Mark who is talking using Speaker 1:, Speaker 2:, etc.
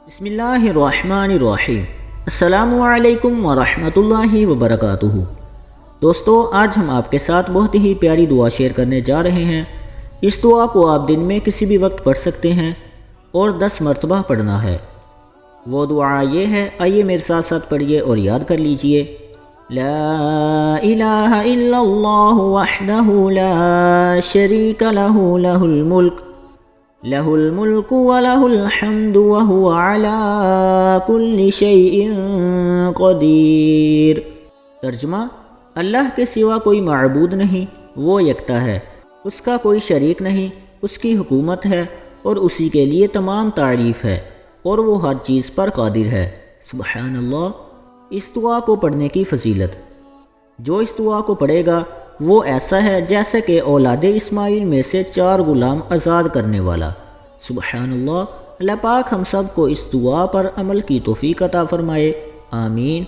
Speaker 1: بسم اللہ الرحمن الرحیم۔ السلام علیکم ورحمۃ اللہ وبرکاتہ۔ دوستو، آج ہم آپ کے ساتھ بہت ہی پیاری دعا شیئر کرنے جا رہے ہیں۔ اس دعا کو آپ دن میں کسی بھی وقت پڑھ سکتے ہیں اور 10 مرتبہ پڑھنا ہے۔ وہ دعا یہ ہے، آئیے میرے ساتھ ساتھ پڑھیے اور یاد کر لیجئے۔ لا الہ الا اللہ وحدہ لا شریک لہ لہ الملک ولہ الحمد وہو علی کل شیء قدیر۔ ترجمہ: اللہ کے سوا کوئی معبود نہیں، وہ یکتا ہے، اس کا کوئی شریک نہیں، اس کی حکومت ہے اور اسی کے لیے تمام تعریف ہے اور وہ ہر چیز پر قادر ہے۔ سبحان اللہ۔ اس دعا کو پڑھنے کی فضیلت: جو اس دعا کو پڑھے گا وہ ایسا ہے جیسے کہ اولاد اسماعیل میں سے 4 غلام آزاد کرنے والا۔ سبحان اللہ۔ اللہ پاک ہم سب کو اس دعا پر عمل کی توفیق عطا فرمائے، آمین۔